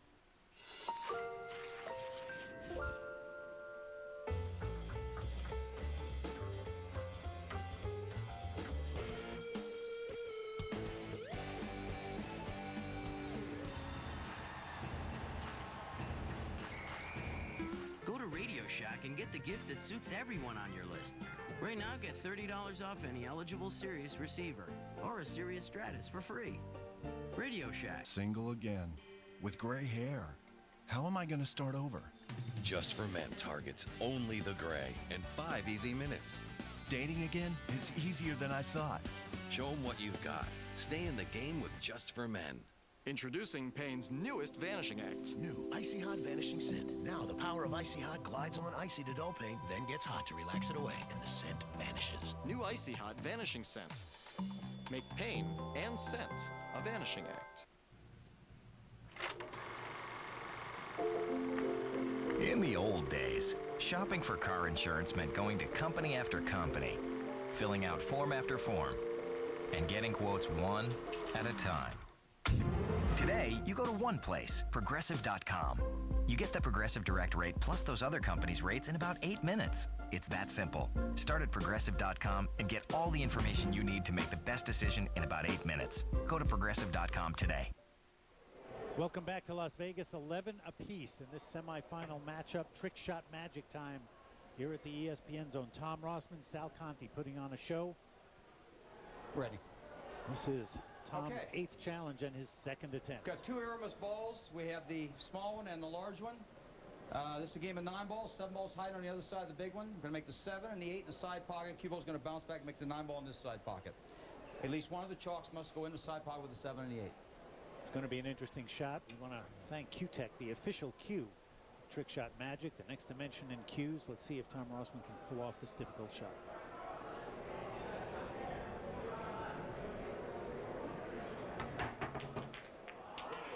Go to Radio Shack and get the gift that suits everyone on your list. Right now, get $30 off any eligible Sirius receiver or a Sirius Stratus for free. Radio Shack. Single again, with gray hair. How am I going to start over? Just for Men targets only the gray and 5 easy minutes. Dating again is easier than I thought. Show them what you've got. Stay in the game with Just for Men. Introducing Payne's newest Vanishing Act. New Icy Hot Vanishing Scent. Now the power of Icy Hot glides on icy to dull pain, then gets hot to relax it away, and the scent vanishes. New Icy Hot Vanishing Scent. Make pain and scent a vanishing act. In the old days, shopping for car insurance meant going to company after company, filling out form after form, and getting quotes one at a time. Today, you go to one place, Progressive.com. You get the Progressive Direct rate plus those other companies' rates in about 8 minutes. It's that simple. Start at Progressive.com and get all the information you need to make the best decision in about 8 minutes. Go to Progressive.com today. Welcome back to Las Vegas. 11 apiece in this semifinal matchup. Trick shot magic time here at the ESPN Zone. Tom Rossman, Sal Conti putting on a show. Ready. This is Tom's Okay. 8th challenge and his 2nd attempt. Got 2 Aramis balls. We have the small one and the large one. This is a game of 9 balls. 7 balls hide on the other side of the big one. We're going to make the 7 and the 8 in the side pocket. Cue ball's going to bounce back and make the 9 ball in this side pocket. At least one of the chalks must go in the side pocket with the 7 and the 8. It's going to be an interesting shot. We want to thank Q-Tech, the official cue of Trick Shot Magic, the next dimension in cues. Let's see if Tom Rossman can pull off this difficult shot.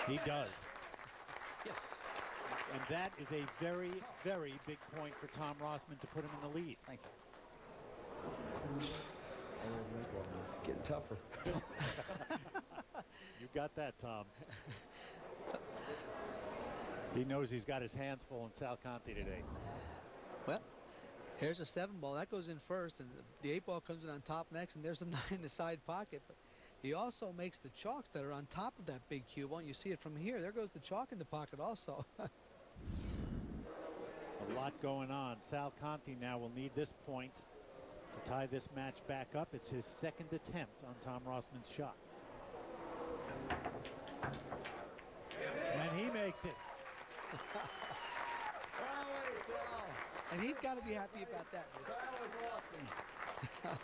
He does. Yes. And that is a very, very big point for Tom Rossman to put him in the lead. Thank you. It's getting tougher. You got that, Tom. He knows he's got his hands full in Sal Conti today. Well, here's a 7 ball. That goes in first, and the 8 ball comes in on top next, and there's a 9 in the side pocket. But he also makes the chalks that are on top of that big cue ball, and you see it from here. There goes the chalk in the pocket also. A lot going on. Sal Conti now will need this point to tie this match back up. It's his 2nd attempt on Tom Rossman's shot. And he makes it. And he's got to be happy about that. That was awesome.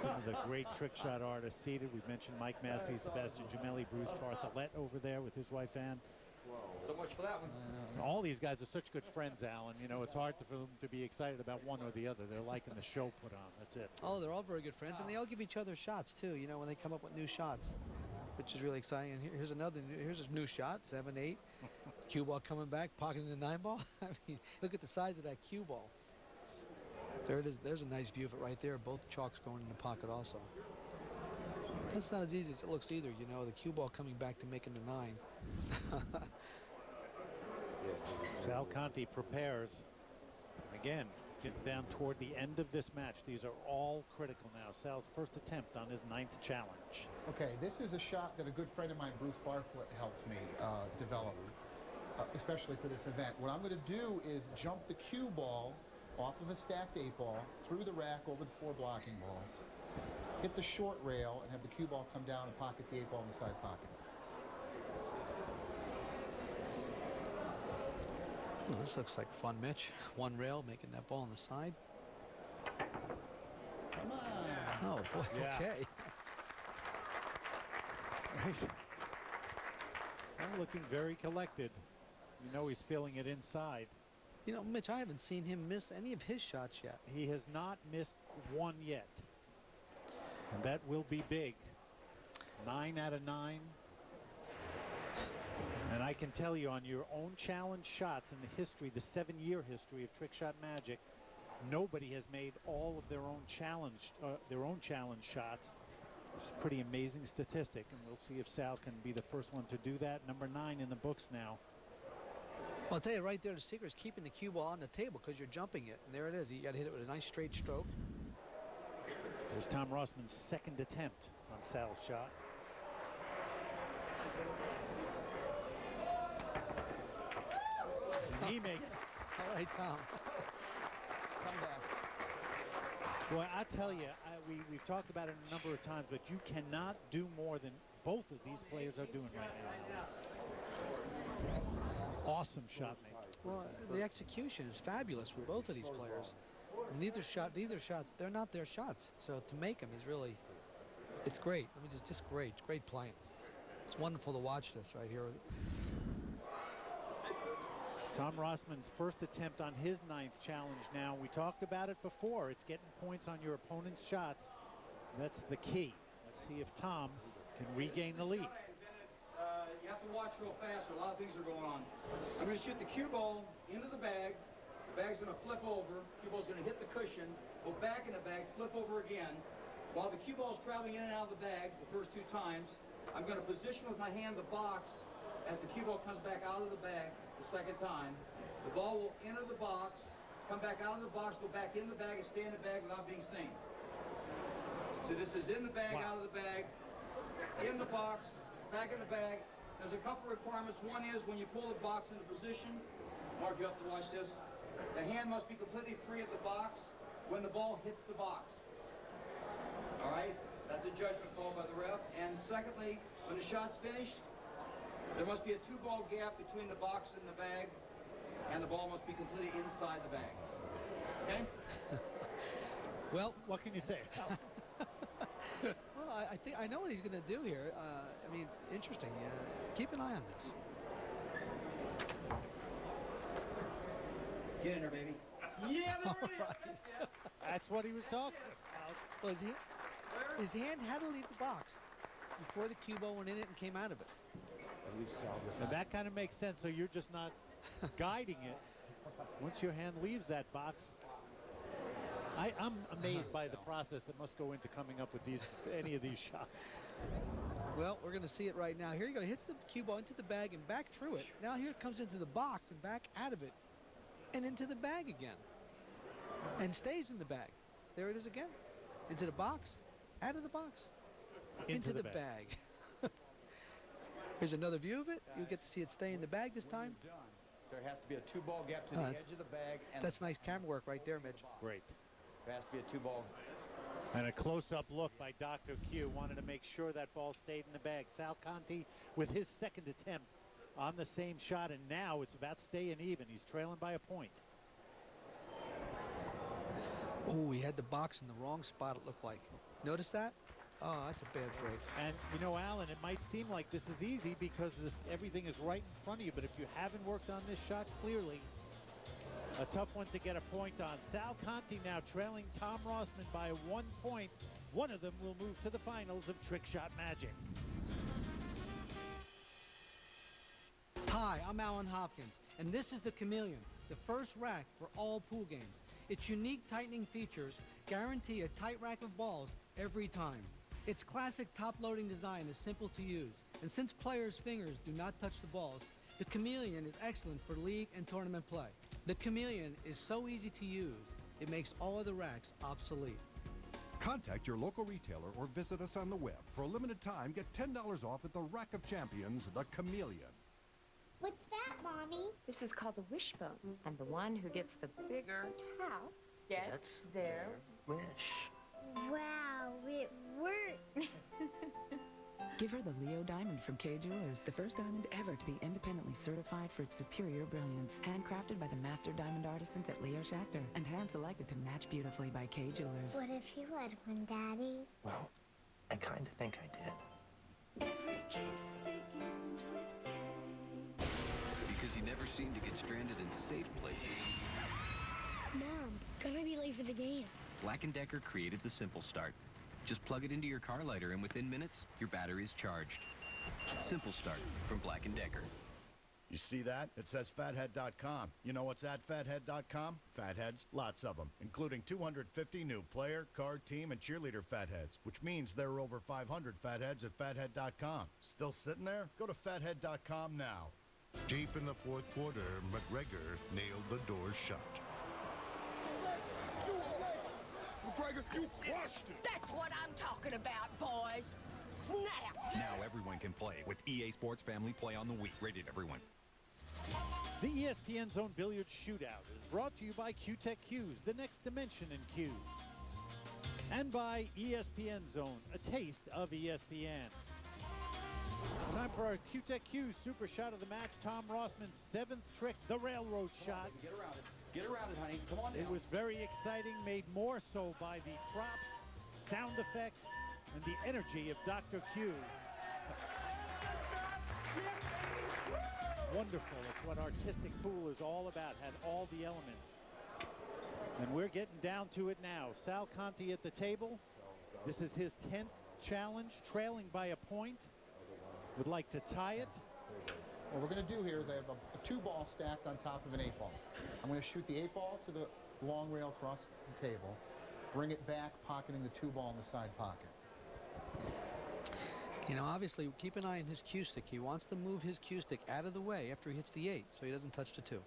Some of the great trick shot artists seated. We've mentioned Mike Massey, Sebastian Gemelli, Bruce Bartholet over there with his wife Ann. So much for that one. All these guys are such good friends, Alan. You know, it's hard for them to be excited about one or the other. They're liking the show put on. That's it. Oh, they're all very good friends, and they all give each other shots too. You know, when they come up with new shots, which is really exciting. And here's another. Here's a new shot, 7-8. Cue ball coming back, pocketing the 9 ball. I mean, look at the size of that cue ball. There it is. There's a nice view of it right there. Both chalks going in the pocket also. That's not as easy as it looks either. You know, the cue ball coming back to making the 9. Sal Conti prepares. Again, getting down toward the end of this match. These are all critical now. Sal's first attempt on his 9th challenge. Okay, this is a shot that a good friend of mine, Bruce Bartlett, helped me develop, especially for this event. What I'm going to do is jump the cue ball off of a stacked 8 ball, through the rack over the 4 blocking balls, hit the short rail, and have the cue ball come down and pocket the 8 ball in the side pocket. Well, this looks like fun, Mitch. 1 rail, making that ball on the side. Come on. Oh, boy, Yeah. okay. He's not looking very collected. You know he's feeling it inside. You know, Mitch, I haven't seen him miss any of his shots yet. He has not missed one yet. And that will be big. 9 out of 9. And I can tell you on your own challenge shots in the history, the 7-year history of Trick Shot Magic, nobody has made all of their own challenge shots, which is a pretty amazing statistic. And we'll see if Sal can be the first one to do that. Number 9 in the books now. Well, I'll tell you right there, the secret is keeping the cue ball on the table because you're jumping it. And there it is. You got to hit it with a nice straight stroke. There's Tom Rossman's 2nd attempt on Sal's shot. And he makes it. All right, Tom. Come back. Boy, I tell you, we've talked about it a number of times, but you cannot do more than both of these players are doing right now. Awesome shot making. Well, the execution is fabulous for both of these players. And neither shots, they're not their shots. So to make them is really It's great. I mean, just great. Great playing. It's wonderful to watch this right here. Tom Rossman's first attempt on his 9th challenge now. We talked about it before. It's getting points on your opponent's shots. That's the key. Let's see if Tom can regain the lead. You have to watch real fast. A lot of things are going on. I'm going to shoot the cue ball into the bag. The bag's going to flip over. Cue ball's going to hit the cushion, go back in the bag, flip over again. While the cue ball's traveling in and out of the bag the first 2 times, I'm going to position with my hand the box as the cue ball comes back out of the bag the second time. The ball will enter the box, come back out of the box, go back in the bag, and stay in the bag without being seen. So this is in the bag, out of the bag, in the box, back in the bag. There's a couple requirements. One is when you pull the box into position, Mark, you have to watch this. The hand must be completely free of the box when the ball hits the box. All right? That's a judgment call by the ref. And secondly, when the shot's finished, there must be a 2-ball gap between the box and the bag, and the ball must be completely inside the bag. Okay? Well, what can you say? Well, I think I know what he's going to do here. I mean, it's interesting. Keep an eye on this. Get in there, baby. Yeah, there it is. Right. That's what he was talking about. Well, his hand had to leave the box before the cue ball went in it and came out of it. And that kind of makes sense. So you're just not guiding it. Once your hand leaves that box, I'm amazed by the process that must go into coming up with any of these shots. Well, we're going to see it right now. Here you go. Hits the cue ball into the bag and back through it. Now here it comes into the box and back out of it and into the bag again. And stays in the bag. There it is again. Into the box, out of the box, into the bag. Here's another view of it. You'll get to see it stay in the bag this time. There has to be a 2-ball gap to the edge of the bag. And that's nice camera work right there, Mitch. Great. There has to be a 2-ball. And a close-up look by Dr. Q. Wanted to make sure that ball stayed in the bag. Sal Conti with his 2nd attempt on the same shot, and now it's about staying even. He's trailing by a point. Oh, he had the box in the wrong spot, it looked like. Notice that? Oh, that's a bad break. And, you know, Alan, it might seem like this is easy because everything is right in front of you, but if you haven't worked on this shot clearly, a tough one to get a point on. Sal Conti now trailing Tom Rossman by 1 point. One of them will move to the finals of Trick Shot Magic. Hi, I'm Alan Hopkins, and this is the Chameleon, the first rack for all pool games. Its unique tightening features guarantee a tight rack of balls every time. Its classic top-loading design is simple to use, and since players' fingers do not touch the balls, the Chameleon is excellent for league and tournament play. The Chameleon is so easy to use, it makes all other racks obsolete. Contact your local retailer or visit us on the web. For a limited time, get $10 off at the Rack of Champions, the Chameleon. What's that, Mommy? This is called the wishbone, and the one who gets the bigger towel gets their wish. Wow, it worked! Give her the Leo Diamond from Kay Jewelers, the first diamond ever to be independently certified for its superior brilliance. Handcrafted by the master diamond artisans at Leo Schachter and hand-selected to match beautifully by Kay Jewelers. What if you had one, Daddy? Well, I kind of think I did. Every kiss begins with K. Because you never seem to get stranded in safe places. Mom, gonna be late for the game. Black & Decker created the Simple Start. Just plug it into your car lighter and within minutes, your battery is charged. Simple Start from Black & Decker. You see that? It says fathead.com. You know what's at fathead.com? Fatheads, lots of them, including 250 new player, card, team, and cheerleader fatheads, which means there are over 500 fatheads at fathead.com. Still sitting there? Go to fathead.com now. Deep in the fourth quarter, McGregor nailed the door shut. McGregor, you crushed it! That's what I'm talking about, boys. Snap! Now everyone can play with EA Sports Family Play on the Wii. Rated everyone. The ESPN's own Billiard Shootout is brought to you by Q-Tech Qs, the next dimension in Qs. And by ESPN Zone, a taste of ESPN. Time for our Q-Tech Qs super shot of the match. Tom Rossman's 7th trick, the railroad shot. Get around it. Get around it, honey. Come on down. It was very exciting, made more so by the props, sound effects, and the energy of Dr. Q. Wonderful. It's what artistic pool is all about. Had all the elements. And we're getting down to it now. Sal Conti at the table. This is his 10th challenge, trailing by a point. Would like to tie it. What we're going to do here is I have a 2-ball stacked on top of an 8-ball. I'm going to shoot the 8-ball to the long rail across the table, bring it back, pocketing the 2-ball in the side pocket. You know, obviously, keep an eye on his cue stick. He wants to move his cue stick out of the way after he hits the 8, so he doesn't touch the 2.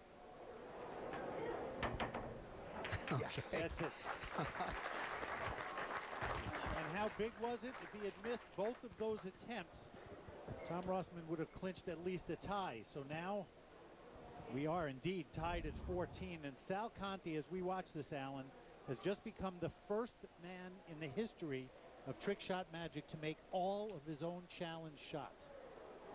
Yes, that's it. And how big was it? If he had missed both of those attempts, Tom Rossman would have clinched at least a tie. So now we are indeed tied at 14. And Sal Conti, as we watch this, Alan, has just become the first man in the history of Trick Shot Magic to make all of his own challenge shots.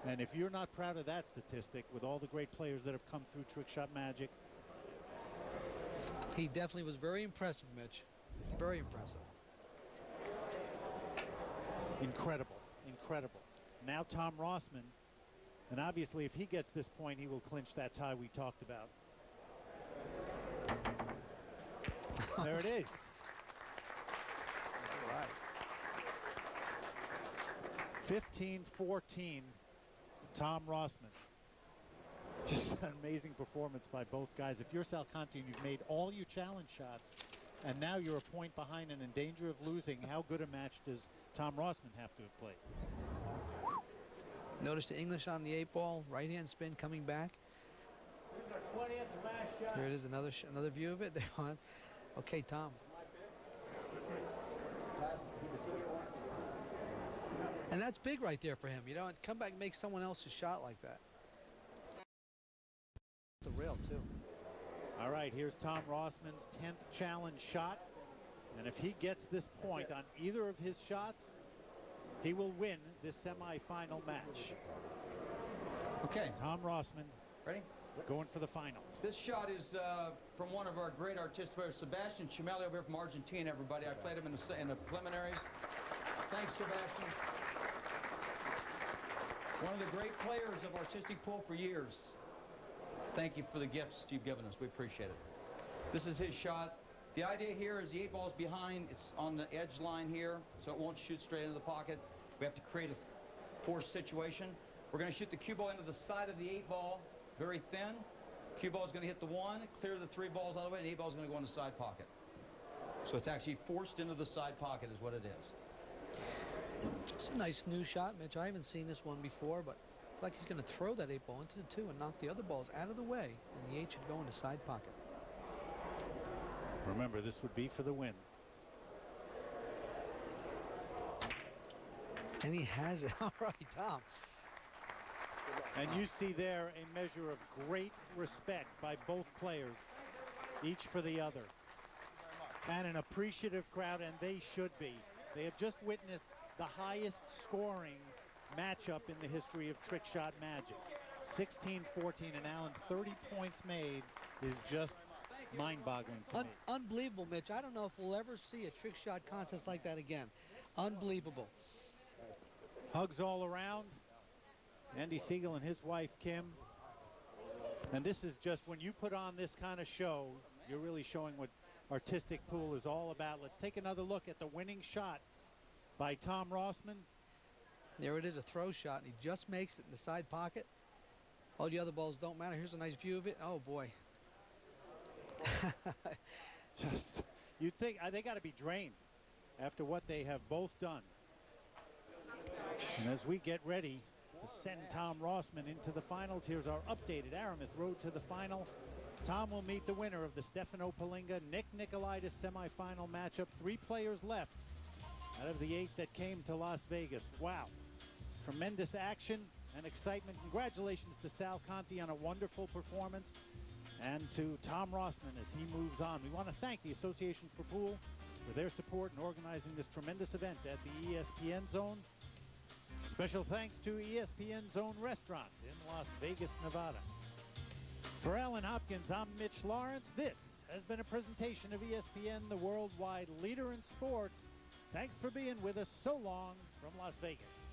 And if you're not proud of that statistic, with all the great players that have come through Trick Shot Magic. He definitely was very impressive, Mitch. Very impressive. Incredible, incredible. Now Tom Rossman, and obviously if he gets this point, he will clinch that tie we talked about. There it is. All right. 15-14, Tom Rossman. Just an amazing performance by both guys. If you're Sal Conti and you've made all your challenge shots, and now you're a point behind and in danger of losing, how good a match does Tom Rossman have to have played? Notice the English on the 8-ball, right-hand spin coming back. Here it is, another view of it. Okay, Tom. And that's big right there for him. You know, come back and make someone else's shot like that. The rail, too. All right, here's Tom Rossman's 10th challenge shot. And if he gets this point on either of his shots, he will win this semifinal match. Okay. Tom Rossman. Ready? Going for the finals. This shot is from one of our great artistic players, Sebastian Chimelli over here from Argentina, everybody. I played him in the preliminaries. Thanks, Sebastian. One of the great players of artistic pool for years. Thank you for the gifts you've given us. We appreciate it. This is his shot. The idea here is the 8-ball's behind. It's on the edge line here, so it won't shoot straight into the pocket. We have to create a forced situation. We're going to shoot the cue ball into the side of the 8-ball, very thin. Cue ball is going to hit the 1, clear the 3 balls out of the way, and the 8-ball is going to go in the side pocket. So it's actually forced into the side pocket is what it is. It's a nice new shot, Mitch. I haven't seen this one before, but it's like he's going to throw that 8-ball into the 2 and knock the other balls out of the way, and the 8 should go in the side pocket. Remember, this would be for the win. And he has it. All right, Tom. And you see there a measure of great respect by both players, each for the other. And an appreciative crowd, and they should be. They have just witnessed the highest scoring matchup in the history of Trick Shot Magic. 16-14, and Allen, 30 points made is just mind-boggling to me. Unbelievable, Mitch. I don't know if we'll ever see a trick shot contest like that again. Unbelievable. Hugs all around. Andy Siegel and his wife, Kim. And this is just, when you put on this kind of show, you're really showing what artistic pool is all about. Let's take another look at the winning shot by Tom Rossman. There it is, a throw shot, and he just makes it in the side pocket. All the other balls don't matter. Here's a nice view of it. Oh, boy. Just, you'd think they got to be drained after what they have both done. And as we get ready to send Tom Rossman into the finals, here's our updated Aramith Road to the Final. Tom will meet the winner of the Stefano Palinga Nick Nicolaitis semifinal matchup. 3 players left out of the 8 that came to Las Vegas. Wow. Tremendous action and excitement. Congratulations to Sal Conti on a wonderful performance, and to Tom Rossman as he moves on. We want to thank the Association for Pool for their support in organizing this tremendous event at the ESPN Zone. Special thanks to ESPN Zone Restaurant in Las Vegas, Nevada. For Alan Hopkins, I'm Mitch Lawrence. This has been a presentation of ESPN, the worldwide leader in sports. Thanks for being with us. So long from Las Vegas.